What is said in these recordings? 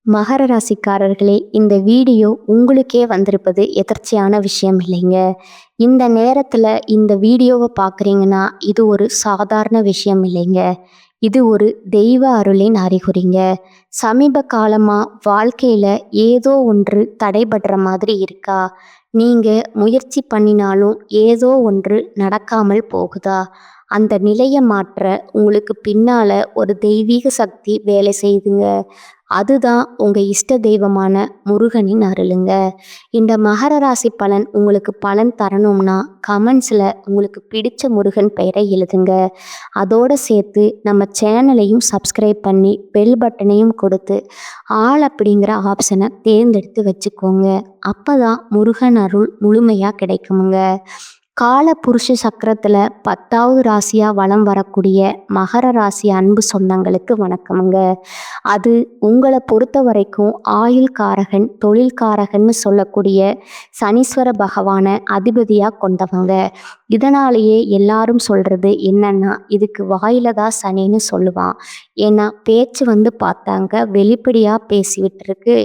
மகர ராசிக்காரர்களே, இந்த வீடியோ உங்களுக்கே வந்திருப்பது எதர்ச்சியான விஷயம் இல்லைங்க. இந்த நேரத்துல இந்த வீடியோவை பார்க்குறீங்கன்னா, இது ஒரு சாதாரண விஷயம் இல்லைங்க. இது ஒரு தெய்வ அருளின் அறிகுறிங்க. சமீப காலமா வாழ்க்கையில ஏதோ ஒன்று தடைபடுற மாதிரி இருக்கா? நீங்க முயற்சி பண்ணினாலும் ஏதோ ஒன்று நடக்காமல் போகுதா? அந்த நிலையை மாற்ற உங்களுக்கு பின்னால ஒரு தெய்வீக சக்தி வேலை செய்யுதுங்க. அதுதான் உங்க இஷ்ட தெய்வமான முருகனின் அருளுங்க. இந்த மகர ராசி பலன் உங்களுக்கு பலன் தரணும்னா கமெண்ட்ஸ்ல உங்களுக்கு பிடிச்ச முருகன் பெயரை எழுதுங்க. அதோட சேர்த்து நம்ம சேனலையும் சப்ஸ்கிரைப் பண்ணி பெல் பட்டனையும் கொடுத்து ஆல் அப்படிங்கிற ஆப்ஷனை தேர்ந்தெடுத்து வச்சுக்கோங்க. அப்பதான் முருகன் அருள் முழுமையா கிடைக்குமுங்க. கால புருஷ சக்கரத்துல 10வது ராசியா வலம் வரக்கூடிய மகர ராசி அன்பு சொந்தங்களுக்கு வணக்கமுங்க. அது உங்களை பொறுத்த வரைக்கும் ஆயுள்காரகன் தொழில்காரகன்னு சொல்லக்கூடிய சனீஸ்வர பகவானை அதிபதியாக கொண்டவங்க. இதனாலேயே எல்லாரும் சொல்றது என்னன்னா, இதுக்கு வாயில தான் சனின்னு சொல்லுவான். ஏன்னா பேச்சு பார்த்தாங்க வெளிப்படையாக பேசிவிட்டு இருக்கு.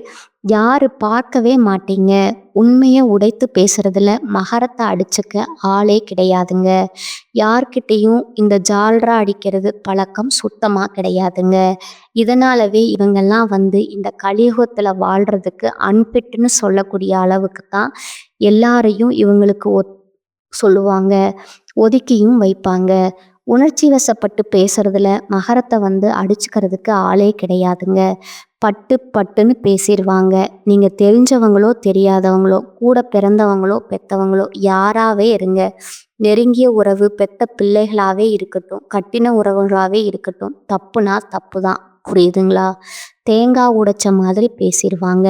யாரு பார்க்கவே மாட்டீங்க. உண்மையை உடைத்து பேசுறதுல மகரத்தை அடிச்சுக்க ஆளே கிடையாதுங்க. யார்கிட்டையும் இந்த ஜால்ரா அடிக்கிறது பழக்கம் சுத்தமாக கிடையாதுங்க. இதனாலவே இவங்கெல்லாம் இந்த கலியுகத்தில் வாழ்கிறதுக்கு அன்பிட்டுன்னு சொல்லக்கூடிய அளவுக்கு தான் எல்லாரையும் இவங்களுக்கு சொல்லுவாங்க, ஒதுக்கியும் வைப்பாங்க. உணர்ச்சி வசப்பட்டு பேசுறதுல மகரத்தை அடிச்சுக்கிறதுக்கு ஆளே கிடையாதுங்க. பட்டு பட்டுன்னு பேசிடுவாங்க. நீங்கள் தெரிஞ்சவங்களோ தெரியாதவங்களோ கூட பிறந்தவங்களோ பெற்றவங்களோ யாராவே இருங்க, நெருங்கிய உறவு பெத்த பிள்ளைகளாகவே இருக்கட்டும், கட்டின உறவுகளாகவே இருக்கட்டும், தப்புனா தப்பு தான். புரியுதுங்களா? தேங்காய் உடைச்ச மாதிரி பேசிடுவாங்க.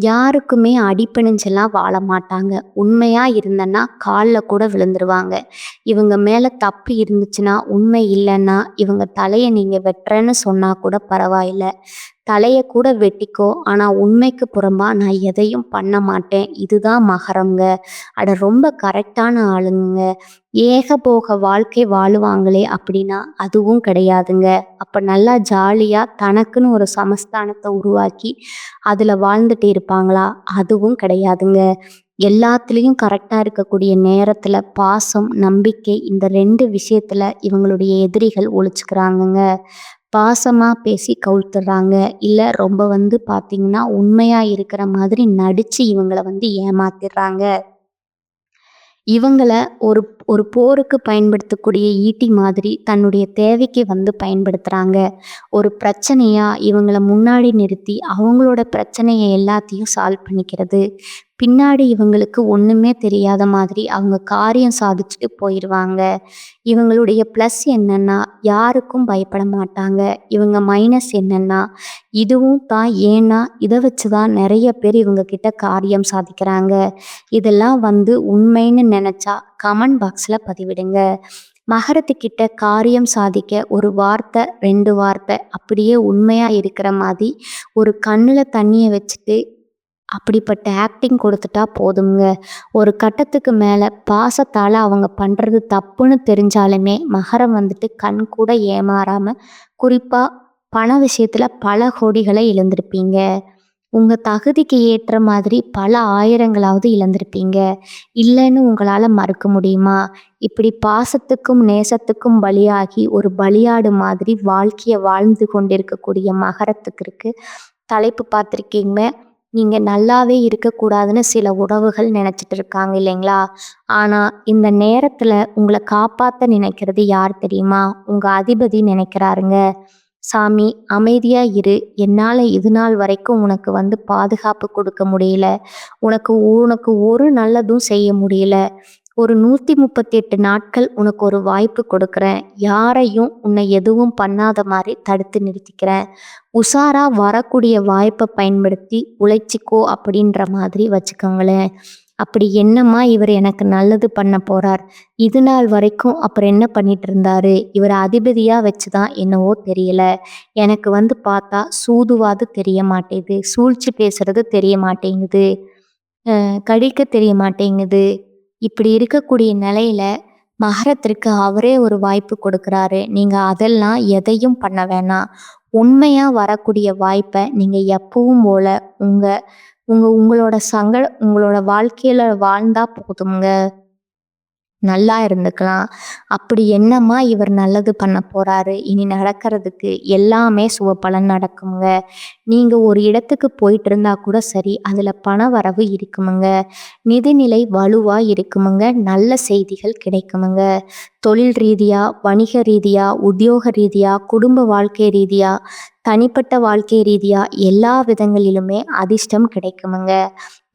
யாருக்குமே அடிப்பணிஞ்செல்லாம் வாழ மாட்டாங்க. உண்மையாக இருந்தன்னா காலில் கூட விழுந்துருவாங்க. இவங்க மேலே தப்பு இருந்துச்சுன்னா, உண்மை இல்லைன்னா இவங்க தலையை நீங்கள் வெட்டுறேன்னு சொன்னால் கூட பரவாயில்லை, தலையை கூட வெட்டிக்கோ, ஆனால் உண்மைக்கு புறம்பா நான் எதையும் பண்ண மாட்டேன். இதுதான் மகரங்க. அட ரொம்ப கரெக்டான ஆளுங்க. ஏகபோக வாழ்க்கை வாழுவாங்களே அப்படின்னா அதுவும் கிடையாதுங்க. அப்போ நல்லா ஜாலியாக தனக்குன்னு ஒரு சமஸ்தானத்தை உருவாக்கி அதில் வாழ்ந்துட்டு இருப்பாங்களா? அதுவும் கிடையாதுங்க. எல்லாத்துலேயும் கரெக்டாக இருக்கக்கூடிய நேரத்தில் பாசம் நம்பிக்கை இந்த 2 விஷயத்தில் இவங்களுடைய எதிரிகள் ஒழிச்சுக்கிறாங்கங்க. பாசமாக பேசி கவுத்துறாங்க. இல்லை ரொம்ப பார்த்திங்கன்னா உண்மையாக இருக்கிற மாதிரி நடித்து இவங்களை ஏமாத்திடுறாங்க. இவங்கள ஒரு ஒரு போருக்கு பயன்படுத்தக்கூடிய ஈட்டி மாதிரி தன்னுடைய தேவைக்கு பயன்படுத்துகிறாங்க. ஒரு பிரச்சனையா இவங்களை முன்னாடி நிறுத்தி அவங்களோட பிரச்சனையை எல்லாத்தையும் சால்வ் பண்ணிக்கிறது. பின்னாடி இவங்களுக்கு ஒன்றுமே தெரியாத மாதிரி அவங்க காரியம் சாதிச்சுட்டு போயிடுவாங்க. இவங்களுடைய ப்ளஸ் என்னன்னா, யாருக்கும் பயப்பட மாட்டாங்க. இவங்க மைனஸ் என்னன்னா, இதுவும் தான். ஏன்னா இதை வச்சு தான் நிறைய பேர் இவங்க கிட்ட காரியம் சாதிக்கிறாங்க. இதெல்லாம் உண்மைன்னு நினச்சா கமெண்ட் பாக்ஸில் பதிவிடுங்க. மகரத்துக்கிட்ட காரியம் சாதிக்க ஒரு வார்த்தை 2 வார்த்தை அப்படியே உண்மையாக இருக்கிற மாதிரி ஒரு கண்ணில் தண்ணியை வச்சுட்டு அப்படிப்பட்ட ஆக்டிங் கொடுத்துட்டா போதுங்க. ஒரு கட்டத்துக்கு மேலே பாசத்தால் அவங்க பண்ணுறது தப்புன்னு தெரிஞ்சாலுமே மகரம் கண் கூட ஏமாறாமல், குறிப்பாக பண விஷயத்தில் பல கோடிகளை இழந்திருப்பீங்க. உங்கள் தகுதிக்கு ஏற்ற மாதிரி பல ஆயிரங்களாவது இழந்திருப்பீங்க. இல்லைன்னு உங்களால் மறுக்க முடியுமா? இப்படி பாசத்துக்கும் நேசத்துக்கும் பலியாகி ஒரு பலியாடு மாதிரி வாழ்க்கையை வாழ்ந்து கொண்டிருக்கக்கூடிய மகரத்துக்கு இருக்கு தலைப்பு பார்த்துருக்கீங்க. நீங்கள் நல்லாவே இருக்கக்கூடாதுன்னு சில உறவுகள் நினச்சிட்டு இருக்காங்க இல்லைங்களா? ஆனால் இந்த நேரத்தில் உங்களை காப்பாற்ற நினைக்கிறது யார் தெரியுமா? உங்கள் அதிபதி நினைக்கிறாருங்க. சாமி அமைதியா இரு, என்னால் இது நாள் வரைக்கும் உனக்கு பாதுகாப்பு கொடுக்க முடியல, உனக்கு உனக்கு ஒரு நல்லதும் செய்ய முடியல, ஒரு 138 நாட்கள் உனக்கு ஒரு வாய்ப்பு கொடுக்குறேன், யாரையும் உன்னை எதுவும் பண்ணாத மாதிரி தடுத்து நிறுத்திக்கிறேன், உஷாரா வரக்கூடிய வாய்ப்பை பயன்படுத்தி உழைச்சிக்கோ அப்படின்ற மாதிரி வச்சுக்கோங்களேன். அப்படி என்னம்மா இவர் எனக்கு நல்லது பண்ண போறார்? இது நாள் வரைக்கும் அப்புறம் என்ன பண்ணிட்டு இருந்தாரு? இவர் அதிபதியாக வச்சு தான் என்னவோ தெரியல, எனக்கு பார்த்தா சூதுவாது தெரிய மாட்டேங்குது, சூழ்ச்சி பேசுறது தெரிய மாட்டேங்குது, கடிக்க தெரிய மாட்டேங்குது. இப்படி இருக்கக்கூடிய நிலையில மகரத்திற்கு அவரே ஒரு வாய்ப்பு கொடுக்குறாரு. நீங்க அதெல்லாம் எதையும் பண்ண வேணாம். உண்மையா வரக்கூடிய வாய்ப்ப நீங்க எப்பவும் போல உங்க உங்க உங்களோட வாழ்க்கையில வாழ்ந்தா போதும்ங்க. நல்லா இருந்துக்கலாம். அப்படி என்னம்மா இவர் நல்லது பண்ண போறாரு? இனி நடக்கிறதுக்கு எல்லாமே சுபபலன் நடக்குங்க. நீங்க ஒரு இடத்துக்கு போயிட்டு இருந்தா கூட சரி, அதுல பண வரவு இருக்குமுங்க. நிதிநிலை வலுவா இருக்குமுங்க. நல்ல செய்திகள் கிடைக்குமுங்க. தொழில் ரீதியா, வணிக ரீதியா, உத்தியோக ரீதியா, குடும்ப வாழ்க்கை ரீதியா, தனிப்பட்ட வாழ்க்கை ரீதியா எல்லா விதங்களிலுமே அதிர்ஷ்டம் கிடைக்குமுங்க.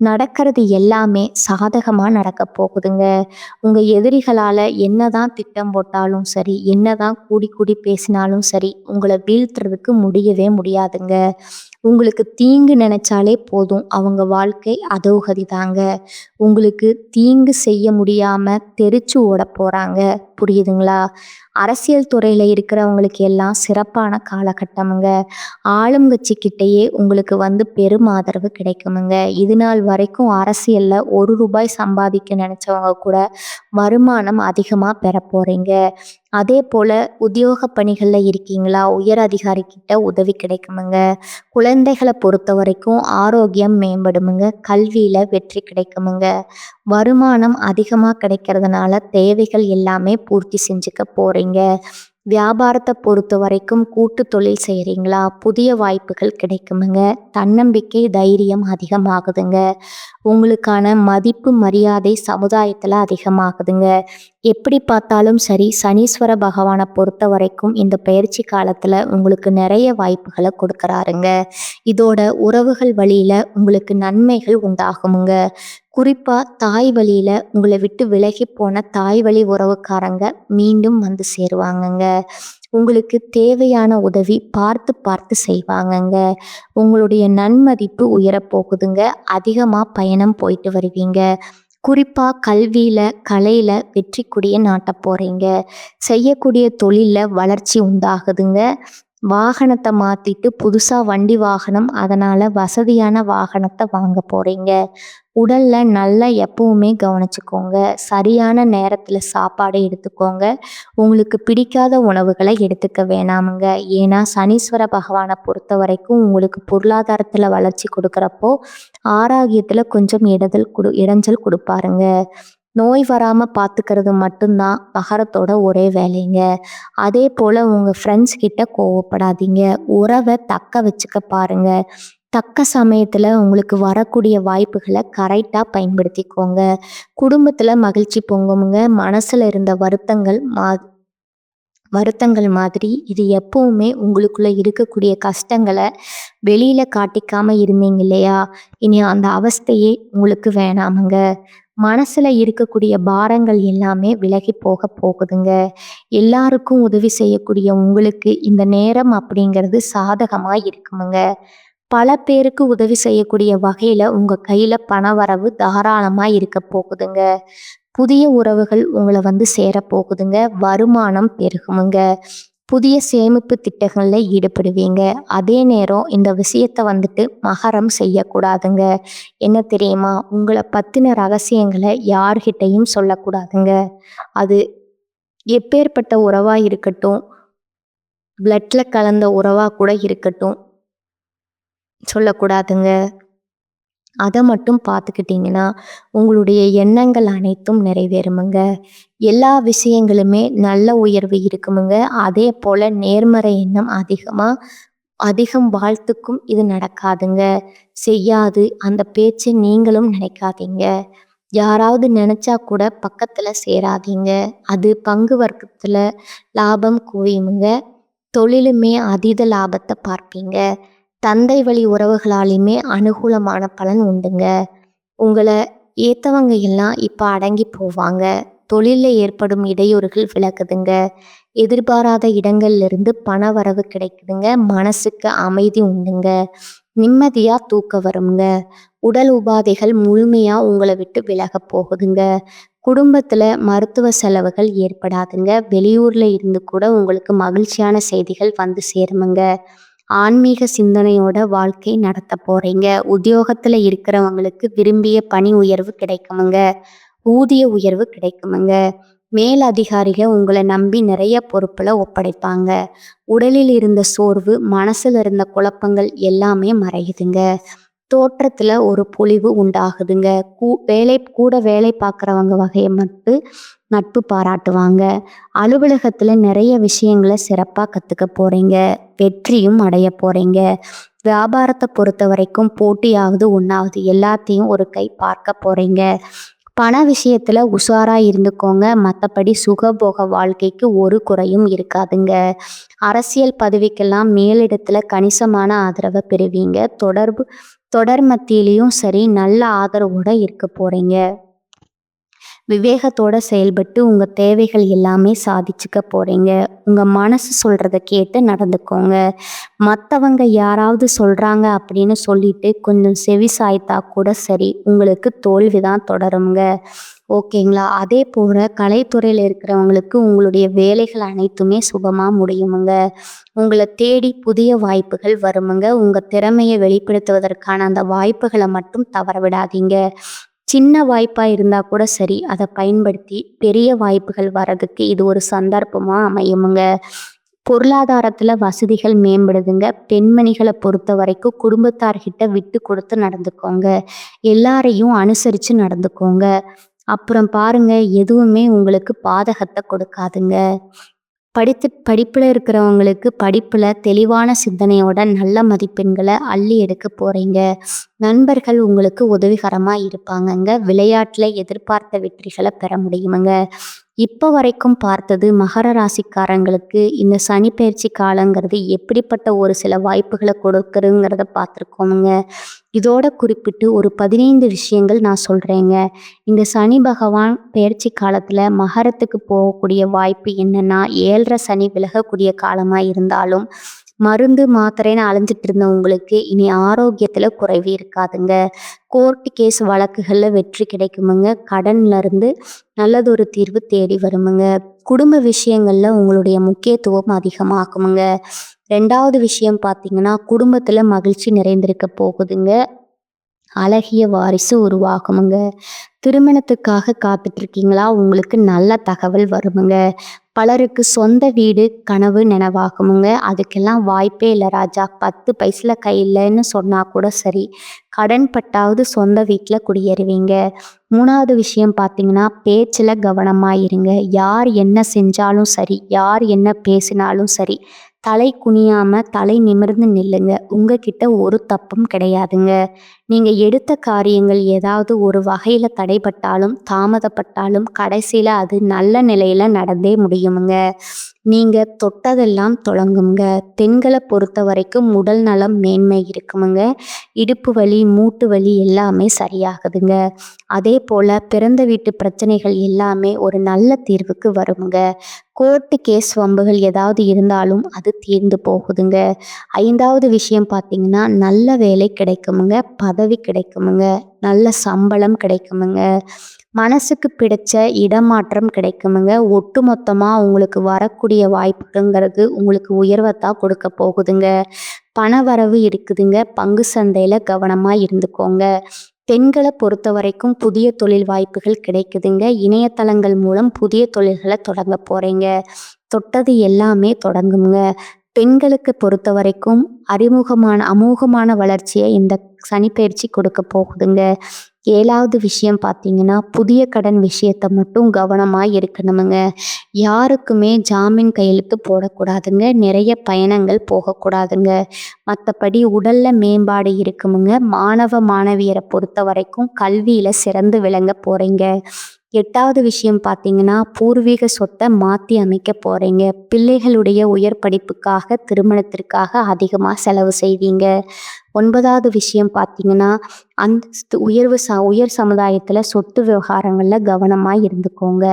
நடக்கிறது எல்லாமே சாதகமா நடக்கப் போகுதுங்க. உங்க எதிரிகளால என்னதான் திட்டம் போட்டாலும் சரி, என்னதான் கூடி கூடி பேசினாலும் சரி, உங்கள வீழ்த்துறதுக்கு முடியவே முடியாதுங்க. உங்களுக்கு தீங்கு நினைச்சாலே போதும், அவங்க வாழ்க்கை அதோகதி தாங்க. உங்களுக்கு தீங்கு செய்ய முடியாம தெரிச்சு ஓடப் போறாங்க. புரியுதுங்களா? அரசியல் துறையில இருக்கிறவங்களுக்கு எல்லாம் சிறப்பான காலகட்டமுங்க. ஆளுங்கட்சிக்கிட்டயே உங்களுக்கு பெரும் ஆதரவு கிடைக்குமுங்க. இது நாள் வரைக்கும் அரசியல்ல ரூ. 1 சம்பாதிக்க நினைச்சவங்க கூட வருமானம் அதிகமா பெறப் போறீங்க. அதே போல உத்தியோக பணிகள்ல இருக்கீங்களா? உயர் அதிகாரி கிட்ட உதவி கிடைக்குமுங்க. குழந்தைகளை பொறுத்த வரைக்கும் ஆரோக்கியம் மேம்படுமுங்க. கல்வியில வெற்றி கிடைக்குமுங்க. வருமானம் அதிகமா கிடைக்கிறதுனால தேவைகள் எல்லாமே பூர்த்தி செஞ்சுக்க போறீங்க. வியாபாரத்தை பொறுத்த வரைக்கும் கூட்டு தொழில் செய்கிறீங்களா? புதிய வாய்ப்புகள் கிடைக்குமுங்க. தன்னம்பிக்கை, தைரியம் அதிகமாகுதுங்க. உங்களுக்கான மதிப்பு, மரியாதை சமுதாயத்தில் அதிகமாகுதுங்க. எப்படி பார்த்தாலும் சரி, சனீஸ்வர பகவானை பொறுத்த வரைக்கும் இந்த பயிற்சி காலத்தில் உங்களுக்கு நிறைய வாய்ப்புகளை கொடுக்குறாருங்க. இதோட உறவுகள் வழியில் உங்களுக்கு நன்மைகள் உண்டாகுமுங்க. குறிப்பாக தாய் வழியில் உங்களை விட்டு விலகி போன தாய் வழி உறவுக்காரங்க மீண்டும் வந்து சேருவாங்கங்க. உங்களுக்கு தேவையான உதவி பார்த்து பார்த்து செய்வாங்கங்க. உங்களுடைய நன்மதிப்பு உயரப்போகுதுங்க. அதிகமாக பயணம் போயிட்டு வருவீங்க. குறிப்பாக கல்வியில், கலையில் வெற்றி கொடியை நாட்டப் போகிறீங்க. செய்யக்கூடிய தொழிலில் வளர்ச்சி உண்டாகுதுங்க. வாகனத்தை மாற்றிட்டு புதுசாக வண்டி வாகனம், அதனால் வசதியான வாகனத்தை வாங்க போகிறீங்க. உடலில் நல்லா எப்பவுமே கவனிச்சுக்கோங்க. சரியான நேரத்தில் சாப்பாடு எடுத்துக்கோங்க. உங்களுக்கு பிடிக்காத உணவுகளை எடுத்துக்க வேணாமுங்க. ஏன்னா சனீஸ்வர பகவானை பொறுத்த வரைக்கும் உங்களுக்கு பொருளாதாரத்தில் வளர்ச்சி கொடுக்குறப்போ ஆரோக்கியத்தில் கொஞ்சம் இடைஞ்சல் கொடுப்பாருங்க. நோய் வராமல் பார்த்துக்கிறது மட்டும்தான் மகரத்தோட ஒரே வேலைங்க. அதே போல் உங்கள் ஃப்ரெண்ட்ஸ் கிட்ட கோவப்படாதீங்க. உறவை தக்க வச்சுக்க பாருங்க. தக்க சமயத்தில் உங்களுக்கு வரக்கூடிய வாய்ப்புகளை கரெக்டாக பயன்படுத்திக்கோங்க. குடும்பத்தில் மகிழ்ச்சி பொங்குமுங்க. மனசில் இருந்த வருத்தங்கள் மாதிரி இது எப்பவுமே உங்களுக்குள்ள இருக்கக்கூடிய கஷ்டங்களை வெளியில காட்டிக்காம இருந்தீங்க இல்லையா? இனி அந்த அவஸ்தையே உங்களுக்கு வேணாமுங்க. மனசுல இருக்கக்கூடிய பாரங்கள் எல்லாமே விலகி போக போகுதுங்க. எல்லாருக்கும் உதவி செய்யக்கூடிய உங்களுக்கு இந்த நேரம் அப்படிங்கிறது சாதகமா இருக்குமுங்க. பல பேருக்கு உதவி செய்யக்கூடிய வகையில உங்க கையில பணவரவு தாராளமா இருக்க போகுதுங்க. புதிய உறவுகள் உங்களை சேரப்போகுதுங்க. வருமானம் பெருகுமுங்க. புதிய சேமிப்பு திட்டங்கள்ல ஈடுபடுவீங்க. அதே நேரம் இந்த விஷயத்த மகரம் செய்யக்கூடாதுங்க. என்ன தெரியுமா? உங்களை பத்தின ரகசியங்களை யார்கிட்டையும் சொல்லக்கூடாதுங்க. அது எப்பேற்பட்ட உறவா இருக்கட்டும், பிளட்ல கலந்த உறவா கூட இருக்கட்டும், சொல்லக்கூடாதுங்க. அதை மட்டும் பார்த்துக்கிட்டிங்கன்னா உங்களுடைய எண்ணங்கள் அனைத்தும் நிறைவேறுமுங்க. எல்லா விஷயங்களுமே நல்ல உயர்வு இருக்குமுங்க. அதே போல் நேர்மறை எண்ணம் அதிகம் வாழ்த்துக்கும் இது நடக்காதுங்க. செய்யாது அந்த பேச்சை நீங்களும் நினைக்காதீங்க. யாராவது நினச்சா கூட பக்கத்தில் சேராதீங்க. அது பங்கு வர்க்கத்தில் லாபம் குவியுமுங்க. தொழிலுமே அதீத லாபத்தை பார்ப்பீங்க. தந்தை வழி உறவுகளாலையுமே அனுகூலமான பலன் உண்டுங்க. உங்களை ஏற்றவங்க எல்லாம் இப்போ அடங்கி போவாங்க. தொழிலில் ஏற்படும் இடையூறுகள் விலகுதுங்க. எதிர்பாராத இடங்கள்லேருந்து பண வரவு கிடைக்குதுங்க. மனசுக்கு அமைதி உண்டுங்க. நிம்மதியாக தூக்க வருங்க. உடல் உபாதைகள் முழுமையாக உங்களை விட்டு விலக போகுதுங்க. குடும்பத்தில் மருத்துவ செலவுகள் ஏற்படாதுங்க. வெளியூரில் இருந்து கூட உங்களுக்கு மகிழ்ச்சியான செய்திகள் வந்து சேருமுங்க. ஆன்மீக சிந்தனையோட வாழ்க்கை நடத்த போகிறீங்க. உத்தியோகத்தில் இருக்கிறவங்களுக்கு விரும்பிய பணி உயர்வு கிடைக்குமுங்க. ஊதிய உயர்வு கிடைக்குமுங்க. மேல் அதிகாரிகள் உங்களை நம்பி நிறைய பொறுப்புல ஒப்படைப்பாங்க. உடலில் இருந்த சோர்வு, மனசுல இருந்த குழப்பங்கள் எல்லாமே மறையுதுங்க. தோற்றத்துல ஒரு பொலிவு உண்டாகுதுங்க. வேலை பார்க்குறவங்க வகையை மட்டும் நட்பு பாராட்டுவாங்க. அலுவலகத்துல நிறைய விஷயங்களை சிறப்பாக கற்றுக்க போறீங்க. வெற்றியும் அடைய போறீங்க. வியாபாரத்தை பொறுத்த வரைக்கும் போட்டியாவது ஒன்றாவது எல்லாத்தையும் ஒரு கை பார்க்க போறீங்க. பண விஷயத்துல உஷாரா இருந்துக்கோங்க. மற்றபடி சுகபோக வாழ்க்கைக்கு ஒரு குறையும் இருக்காதுங்க. அரசியல் பதவிக்கெல்லாம் மேலிடத்துல கணிசமான ஆதரவை பெறுவீங்க. தொடர் மத்தியிலையும் சரி நல்ல ஆதரவோட இருக்க போறீங்க. விவேகத்தோட செயல்பட்டு உங்க தேவைகள் எல்லாமே சாதிச்சுக்க போறீங்க. உங்க மனசு சொல்றத கேட்டு நடந்துக்கோங்க. மற்றவங்க யாராவது சொல்றாங்க அப்படின்னு சொல்லிட்டு கொஞ்சம் செவி சாய்த்தா கூட சரி, உங்களுக்கு தோல்விதான் தொடருங்க. ஓகேங்களா? அதே போல கலைத்துறையில் இருக்கிறவங்களுக்கு உங்களுடைய வேலைகள் அனைத்துமே சுபமா முடியுமுங்க. உங்களை தேடி புதிய வாய்ப்புகள் வருமுங்க. உங்க திறமையை வெளிப்படுத்துவதற்கான அந்த வாய்ப்புகளை மட்டும் தவற விடாதீங்க. சின்ன வாய்ப்பா இருந்தா கூட சரி, அதை பயன்படுத்தி பெரிய வாய்ப்புகள் வர்றதுக்கு இது ஒரு சந்தர்ப்பமா அமையுமுங்க. பொருளாதாரத்துல வசதிகள் மேம்படுதுங்க. பெண்மணிகளை பொறுத்த வரைக்கும் குடும்பத்தார்கிட்ட விட்டு கொடுத்து நடந்துக்கோங்க. எல்லாரையும் அனுசரிச்சு நடந்துக்கோங்க. அப்புறம் பாருங்க, எதுவுமே உங்களுக்கு பாதகத்தை கொடுக்காதுங்க. படிப்பில் இருக்கிறவங்களுக்கு படிப்பில் தெளிவான சிந்தனையோட நல்ல மதிப்பெண்களை அள்ளி எடுக்க போகிறீங்க. நண்பர்கள் உங்களுக்கு உதவிகரமாக இருப்பாங்கங்க. விளையாட்டில் எதிர்பார்த்த வெற்றிகளை பெற முடியுமுங்க. இப்போ வரைக்கும் பார்த்தது மகர ராசிக்காரங்களுக்கு இந்த சனி பயிற்சி காலங்கிறது எப்படிப்பட்ட ஒரு சில வாய்ப்புகளை கொடுக்குறங்கிறத பார்த்துருக்கோமுங்க. இதோட குறிப்பிட்டு ஒரு 15 விஷயங்கள் நான் சொல்கிறேங்க. இந்த சனி பகவான் பயிற்சி காலத்தில் மகரத்துக்கு போகக்கூடிய வாய்ப்பு என்னென்னா, 7.5 சனி விலகக்கூடிய காலமாக இருந்தாலும் மருந்து மாத்திரைன்னு அலைஞ்சிட்டு இருந்த உங்களுக்கு இனி ஆரோக்கியத்தில் குறைவு இருக்காதுங்க. கோர்ட்டு கேஸ் வழக்குகளில் வெற்றி கிடைக்குமுங்க. கடன்ல இருந்து நல்லதொரு தீர்வு தேடி வருமுங்க. குடும்ப விஷயங்களில் உங்களுடைய முக்கியத்துவம் அதிகமாகுமுங்க. 2வது விஷயம் பார்த்தீங்கன்னா, குடும்பத்தில் மகிழ்ச்சி நிறைந்திருக்க போகுதுங்க. அழகிய வாரிசு உருவாகுமுங்க. திருமணத்துக்காக காத்துட்ருக்கீங்களா? உங்களுக்கு நல்ல தகவல் வருமுங்க. பலருக்கு சொந்த வீடு கனவு நினைவாகுமுங்க. அதுக்கெல்லாம் வாய்ப்பே இல்லை ராஜா. 10 பைசா கையில்லைன்னு சொன்னால் கூட சரி, கடன் பட்டாவது சொந்த வீட்டில் குடியேறுவீங்க. 3வது விஷயம் பார்த்தீங்கன்னா, பேச்சில் கவனமாக இருங்க. யார் என்ன செஞ்சாலும் சரி, யார் என்ன பேசினாலும் சரி, தலை குனியாம தலை நிமிர்ந்து நில்லுங்க. உங்ககிட்ட ஒரு தப்பும் கிடையாதுங்க. நீங்கள் எடுத்த காரியங்கள் ஏதாவது ஒரு வகையில் தடைப்பட்டாலும் தாமதப்பட்டாலும் கடைசியில் அது நல்ல நிலையில் நடந்தே முடியுமுங்க. நீங்கள் தொட்டதெல்லாம் தொடங்குங்க. பெண்களை பொறுத்த வரைக்கும் உடல் நலம் மேன்மை இருக்குமுங்க. இடுப்பு வலி, மூட்டு வலி எல்லாமே சரியாகுதுங்க. அதே போல் பிறந்த வீட்டு பிரச்சனைகள் எல்லாமே ஒரு நல்ல தீர்வுக்கு வருமுங்க. கோர்ட்டு கேஸ் வம்புகள் ஏதாவது இருந்தாலும் அது தீர்ந்து போகுதுங்க. 5வது விஷயம் பார்த்தீங்கன்னா, நல்ல வேலை கிடைக்குமுங்க. பதவி கிடைக்குமுங்க. நல்ல சம்பளம் கிடைக்குமுங்க. மனசுக்கு பிடிச்ச இடமாற்றம் கிடைக்குமுங்க. ஒட்டு மொத்தமாக உங்களுக்கு வரக்கூடிய வாய்ப்புங்கிறது உங்களுக்கு உயர்வைத்தான் கொடுக்க போகுதுங்க. பண வரவு இருக்குதுங்க. பங்கு சந்தையில் கவனமாக இருந்துக்கோங்க. பெண்களை பொறுத்த வரைக்கும் புதிய தொழில் வாய்ப்புகள் கிடைக்குதுங்க. இணையதளங்கள் மூலம் புதிய தொழில்களை தொடங்க போகிறீங்க. தொட்டது எல்லாமே தொடங்குங்க. பெண்களுக்கு பொறுத்த வரைக்கும் அமோகமான வளர்ச்சியை இந்த சனிப்பெயர்ச்சி கொடுக்க போகுதுங்க. 7வது விஷயம் பார்த்தீங்கன்னா, புதிய கடன் விஷயத்தை மட்டும் கவனமாக இருக்கணுமுங்க. யாருக்குமே ஜாமீன் கையெழுத்து போடக்கூடாதுங்க. நிறைய பயணங்கள் போகக்கூடாதுங்க. மற்றபடி உடல்ல மேம்பாடு இருக்குமுங்க. மாணவியரை பொறுத்த வரைக்கும் கல்வியில் சிறந்து விளங்க போகிறீங்க. 8வது விஷயம் பார்த்தீங்கன்னா, பூர்வீக சொத்தை மாற்றி அமைக்க போகிறீங்க. பிள்ளைகளுடைய உயர் படிப்புக்காக, திருமணத்திற்காக அதிகமாக செலவு செய்வீங்க. 9வது விஷயம் பார்த்தீங்கன்னா, அந்தஸ்து உயர் சமுதாயத்தில் சொத்து விவகாரங்களில் கவனமாக இருந்துக்கோங்க.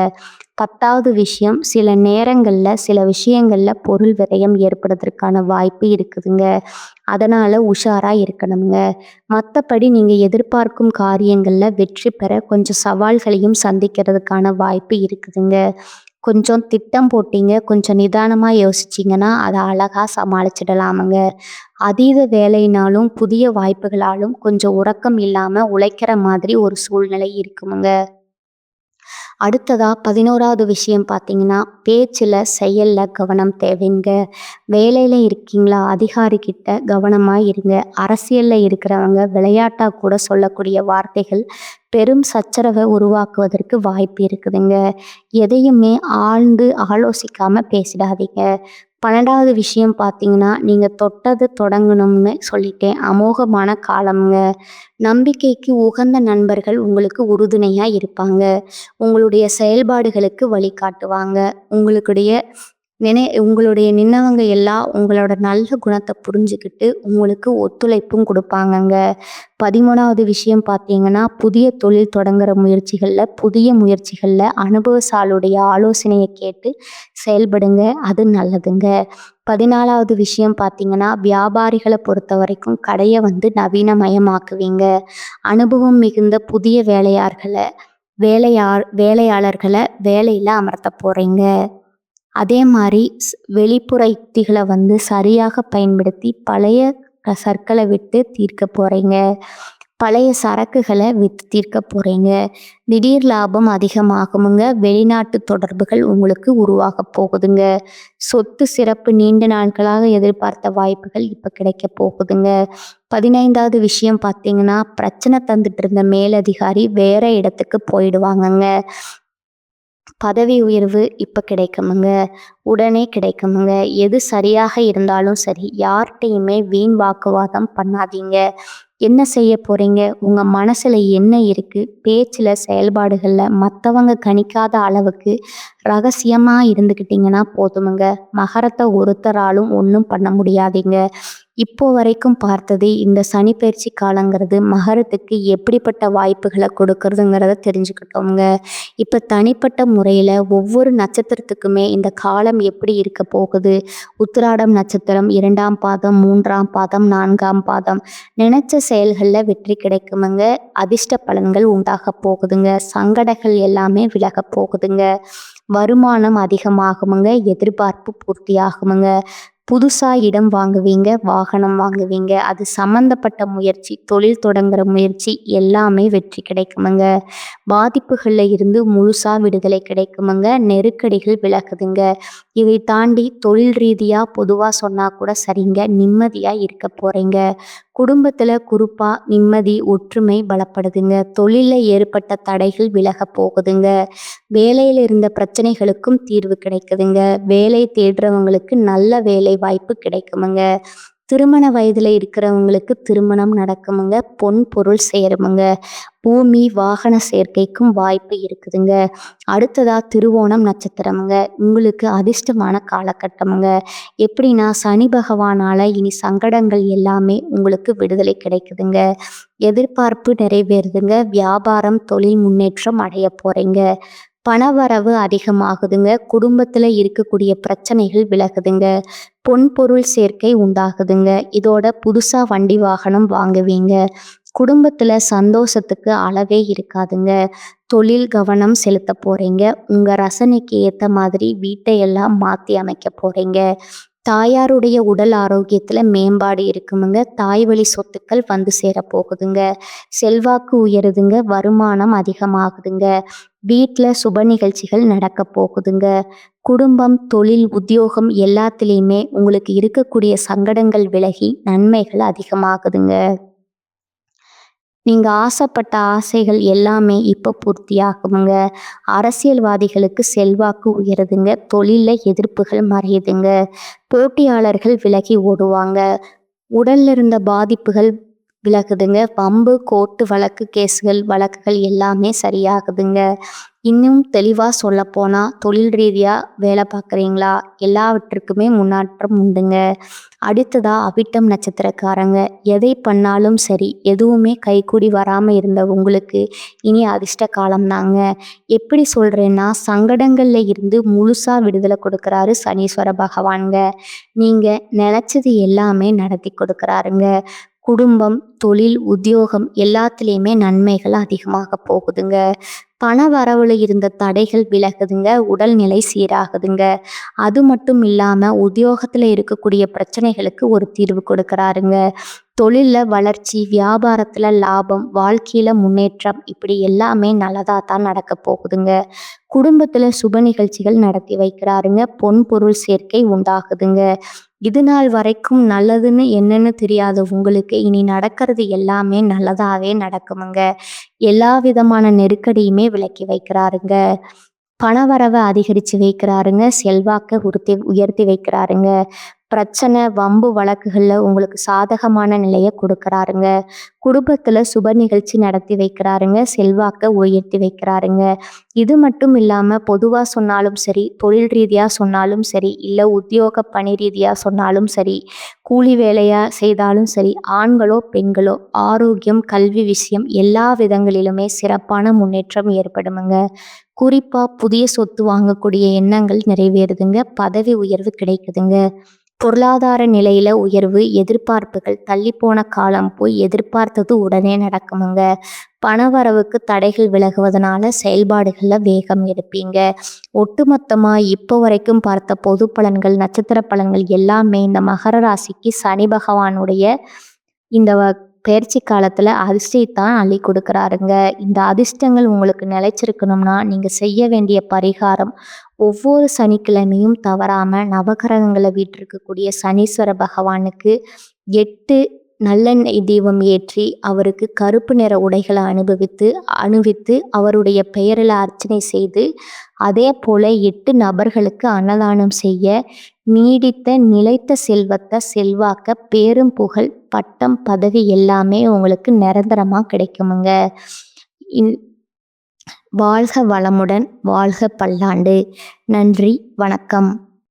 10வது விஷயம், சில நேரங்களில் சில விஷயங்களில் பொருள் விரயம் ஏற்படுறதுக்கான வாய்ப்பு இருக்குதுங்க. அதனால் உஷாராக இருக்கணுங்க. மற்றபடி நீங்கள் எதிர்பார்க்கும் காரியங்களில் வெற்றி பெற கொஞ்சம் சவால்களையும் சந்திக்கிறதுக்கான வாய்ப்பு இருக்குதுங்க. கொஞ்சம் திட்டம் போட்டீங்க, கொஞ்சம் நிதானமாக யோசிச்சிங்கன்னா அதை அழகாக சமாளிச்சிடலாமுங்க. அதீத வேலைனாலும் புதிய வாய்ப்புகளாலும் கொஞ்சம் உறக்கம் இல்லாமல் உழைக்கிற மாதிரி ஒரு சூழ்நிலை இருக்குமுங்க. அடுத்ததா 11வது விஷயம் பார்த்தீங்கன்னா, பேச்சுல, செயல்ல கவனம் தேவைங்க. வேலையில இருக்கீங்களா? அதிகாரிகிட்ட கவனமா இருங்க. அரசியல்ல இருக்கிறவங்க விளையாட்டா கூட சொல்லக்கூடிய வார்த்தைகள் பெரும் சச்சரவை உருவாக்குவதற்கு வாய்ப்பு இருக்குதுங்க. எதையுமே ஆழ்ந்து ஆலோசிக்காம பேசிடாதீங்க. 12வது விஷயம் பார்த்தீங்கன்னா, நீங்க தொட்டது தொடங்கணும்னு சொல்லிட்டேன். அமோகமான காலம்ங்க. நம்பிக்கைக்கு உகந்த நண்பர்கள் உங்களுக்கு உறுதுணையா இருப்பாங்க. உங்களுடைய செயல்பாடுகளுக்கு வழிகாட்டுவாங்க. உங்களுடைய நின்னவங்க எல்லாம் உங்களோட நல்ல குணத்த புரிஞ்சுக்கிட்டு உங்களுக்கு ஒத்துழைப்பும் குடுப்பாங்கங்க. 13வது விஷயம் பார்த்தீங்கன்னா, புதிய தொழில் தொடங்குற புதிய முயற்சிகள்ல அனுபவசாலியுடைய ஆலோசனைய கேட்டு செயல்படுங்க. அது நல்லதுங்க. 14வது விஷயம் பார்த்தீங்கன்னா, வியாபாரிகள பொறுத்தவரைக்கும் கடைய நவீனமயமாக்குவீங்க. அனுபவம் மிகுந்த புதிய வேலையாளர்கள வேலையில அமர்த்தப் போறீங்க. அதே மாரி வெளிப்புற யுக்திகள சரியாக பயன்படுத்தி பழைய சற்கள விட்டு தீர்க்கப் போறீங்க. பழைய சரக்குகள வித்து தீர்க்கப் போறீங்க. திடீர் லாபம் அதிகமாகுமுங்க. வெளிநாட்டு தொடர்புகள் உங்களுக்கு உருவாகப் போகுதுங்க. சொத்து சிறப்பு நீண்ட நாட்களாக எதிர்பார்த்த வாய்ப்புகள் இப்ப கிடைக்கப் போகுதுங்க. 15வது விஷயம் பார்த்தீங்கன்னா, பிரச்சனை தந்துட்டு இருந்த மேலதிகாரி வேற இடத்துக்கு போயிடுவாங்கங்க. பதவி உயர்வு இப்ப கிடைக்குமுங்க. உடனே கிடைக்குமுங்க. எது சரியாக இருந்தாலும் சரி, யார்கிட்டயுமே வீண் வாக்குவாதம் பண்ணாதீங்க. என்ன செய்ய போறீங்க? உங்க மனசுல என்ன இருக்கு? பேச்சுல, செயல்பாடுகள்ல மத்தவங்க கணிக்காத அளவுக்கு ரகசியமா இருந்துக்கிட்டீங்கன்னா போதுமுங்க. மகரத்த ஒருத்தராலும் ஒண்ணும் பண்ண முடியாதீங்க. இப்போ வரைக்கும் பார்த்தது இந்த சனிப்பெயர்ச்சி காலங்கிறது மகரத்துக்கு எப்படிப்பட்ட வாய்ப்புகள கொடுக்கறதுங்கிறத தெரிஞ்சுக்கிட்டோம்ங்க. இப்ப தனிப்பட்ட முறையில ஒவ்வொரு நட்சத்திரத்துக்குமே இந்த காலம் எப்படி இருக்க போகுது? உத்திராடம் நட்சத்திரம் 2ஆம் பாதம், 3ஆம் பாதம், 4ஆம் பாதம். நினைச்ச செயல்கள்ல வெற்றி கிடைக்குமுங்க. அதிர்ஷ்ட பலன்கள் உண்டாகப் போகுதுங்க. சங்கடங்கள் எல்லாமே விலகப் போகுதுங்க. வருமானம் அதிகமாகுமுங்க. எதிர்பார்ப்பு பூர்த்தியாகுமுங்க. புதுசா இடம் வாங்குவீங்க, வாகனம் வாங்குவீங்க. அது சம்மந்தப்பட்ட முயற்சி, தொழில் தொடங்குற முயற்சி எல்லாமே வெற்றி கிடைக்குமுங்க. பாதிப்புகள்ல இருந்து முழுசா விடுதலை கிடைக்குமுங்க. நெருக்கடிகள் விலகுதுங்க. இதை தாண்டி தொழில் ரீதியா பொதுவா சொன்னா கூட சரிங்க. நிம்மதியா இருக்க போறீங்க. குடும்பத்துல குறிப்பா நிம்மதி, ஒற்றுமை பலப்படுதுங்க. தொழில்ல ஏற்பட்ட தடைகள் விலகப் போகுதுங்க. வேலையில இருந்த பிரச்சனைகளுக்கும் தீர்வு கிடைக்குதுங்க. வேலை தேடுறவங்களுக்கு நல்ல வேலை வாய்ப்பு கிடைக்குமுங்க. திருமண வயதுல இருக்கிறவங்களுக்கு திருமணம் நடக்குமுங்க. பொன் பொருள் சேருமுங்க. பூமி, வாகன சேர்க்கைக்கும் வாய்ப்பு இருக்குதுங்க. அடுத்ததா திருவோணம் நட்சத்திரமுங்க. உங்களுக்கு அதிர்ஷ்டமான காலகட்டமுங்க. எப்படின்னா, சனி பகவானால இனி சங்கடங்கள் எல்லாமே உங்களுக்கு விடுதலை கிடைக்குதுங்க. எதிர்பார்ப்பு நிறைவேறுதுங்க. வியாபாரம், தொழில் முன்னேற்றம் அடைய போறீங்க. பணவரவு அதிகமாகுதுங்க. குடும்பத்துல இருக்கக்கூடிய பிரச்சனைகள் விலகுதுங்க. பொன் பொருள் சேர்க்கை உண்டாகுதுங்க. இதோட புதுசா வண்டி வாகனம் வாங்குவீங்க. குடும்பத்துல சந்தோஷத்துக்கு அளவே இருக்காதுங்க. தொழில் கவனம் செலுத்த போறீங்க. உங்க ரசனைக்கு ஏத்த மாதிரி வீட்டை எல்லாம் மாத்தி அமைக்க போறீங்க. தாயாருடைய உடல் ஆரோக்கியத்துல மேம்பாடு இருக்குமுங்க. தாய் வழி சொத்துக்கள் சேர போகுதுங்க. செல்வாக்கு உயருதுங்க. வருமானம் அதிகமாகுதுங்க. வீட்ல சுப நிகழ்ச்சிகள் நடக்க போகுதுங்க. குடும்பம், தொழில், உத்தியோகம் எல்லாத்துலேயுமே உங்களுக்கு இருக்கக்கூடிய சங்கடங்கள் விலகி நன்மைகள் அதிகமாகுதுங்க. நீங்க ஆசைப்பட்ட ஆசைகள் எல்லாமே இப்போ பூர்த்தியாகுமுங்க. அரசியல்வாதிகளுக்கு செல்வாக்கு உயருதுங்க. தொழில்ல எதிர்ப்புகள் மறையுதுங்க. போட்டியாளர்கள் விலகி ஓடுவாங்க. உடல்ல இருந்த பாதிப்புகள் விலகுதுங்க. வம்பு, கோர்ட்டு வழக்குகள் எல்லாமே சரியாகுதுங்க. இன்னும் தெளிவா சொல்லப்போனா, தொழில் ரீதியா வேலை பார்க்குறீங்களா? எல்லாவற்றுக்குமே முன்னேற்றம் உண்டுங்க. அடுத்ததா அவிட்டம் நட்சத்திரக்காரங்க. எதை பண்ணாலும் சரி, எதுவுமே கைகூடி வராம இருந்த உங்களுக்கு இனி அதிர்ஷ்ட காலம்தாங்க. எப்படி சொல்றேன்னா, சங்கடங்கள்ல இருந்து முழுசா விடுதலை கொடுக்குறாரு சனீஸ்வர பகவான்ங்க. நீங்க நினைச்சது எல்லாமே நடத்தி கொடுக்குறாருங்க. குடும்பம், தொழில், உத்தியோகம் எல்லாத்துலேயுமே நன்மைகள் அதிகமாக போகுதுங்க. பண வரவுல இருந்த தடைகள் விலகுதுங்க. உடல்நிலை சீராகுதுங்க. அது மட்டும் இல்லாமல் உத்தியோகத்தில் இருக்கக்கூடிய பிரச்சனைகளுக்கு ஒரு தீர்வு கொடுக்குறாருங்க. தொழிலில் வளர்ச்சி, வியாபாரத்தில் லாபம், வாழ்க்கையில் முன்னேற்றம் இப்படி எல்லாமே நல்லதாக தான் நடக்க போகுதுங்க. குடும்பத்தில் சுப நிகழ்ச்சிகள் நடத்தி வைக்கிறாருங்க. பொன் பொருள் சேர்க்கை உண்டாகுதுங்க. இது நாள் வரைக்கும் நல்லதுன்னு என்னன்னு தெரியாத உங்களுக்கு இனி நடக்கிறது எல்லாமே நல்லதாகவே நடக்குமுங்க. எல்லா விதமான நெருக்கடியுமே விலக்கி வைக்கிறாருங்க. பணவரவை அதிகரித்து வைக்கிறாருங்க. செல்வாக்கை உயர்த்தி வைக்கிறாருங்க. பிரச்சனை, வம்பு வழக்குகளில் உங்களுக்கு சாதகமான நிலையை கொடுக்குறாருங்க. குடும்பத்தில் சுப நிகழ்ச்சி நடத்தி வைக்கிறாருங்க. செல்வாக்கை உயர்த்தி வைக்கிறாருங்க. இது மட்டும் இல்லாமல் பொதுவாக சொன்னாலும் சரி, தொழில் ரீதியாக சொன்னாலும் சரி, இல்லை உத்தியோக பணி ரீதியாக சொன்னாலும் சரி, கூலி வேலையாக செய்தாலும் சரி, ஆண்களோ பெண்களோ ஆரோக்கியம், கல்வி விஷயம் எல்லா விதங்களிலுமே சிறப்பான முன்னேற்றம் ஏற்படுமுங்க. குறிப்பாக புதிய சொத்து வாங்கக்கூடிய எண்ணங்கள் நிறைவேறுதுங்க. பதவி உயர்வு கிடைக்குதுங்க. பொருளாதார நிலையில உயர்வு, எதிர்பார்ப்புகள் தள்ளிப்போன காலம் போய் எதிர்பார்த்தது உடனே நடக்குமுங்க. பணவரவுக்கு தடைகள் விலகுவதனால செயல்பாடுகளில் வேகம் எடுப்பீங்க. ஒட்டுமொத்தமா இப்போ வரைக்கும் பார்த்த பொது பலன்கள், நட்சத்திர பலன்கள் எல்லாமே இந்த மகர ராசிக்கு சனி பகவானுடைய இந்த பயிற்சி காலத்தில் அதிர்ஷ்டத்தான் அள்ளி கொடுக்குறாருங்க. இந்த அதிர்ஷ்டங்கள் உங்களுக்கு நிலைச்சிருக்கணும்னா நீங்கள் செய்ய வேண்டிய பரிகாரம், ஒவ்வொரு சனிக்கிழமையும் தவறாமல் நவகிரகங்களை வீற்றிருக்கக்கூடிய சனீஸ்வர பகவானுக்கு 8 நல்லெண்ணெய் தீபம் ஏற்றி அவருக்கு கருப்பு நிற உடைகளை அணிவித்து அவருடைய பெயரில் அர்ச்சனை செய்து, அதே போல் 8 நபர்களுக்கு அன்னதானம் செய்ய நீடித்த நிலைத்த செல்வத்தை, செல்வாக்க, பேரும் புகழ், பட்டம், பதவி எல்லாமே உங்களுக்கு நிரந்தரமாக கிடைக்குமுங்க. வாழ்க வளமுடன், வாழ்க பல்லாண்டு. நன்றி, வணக்கம்.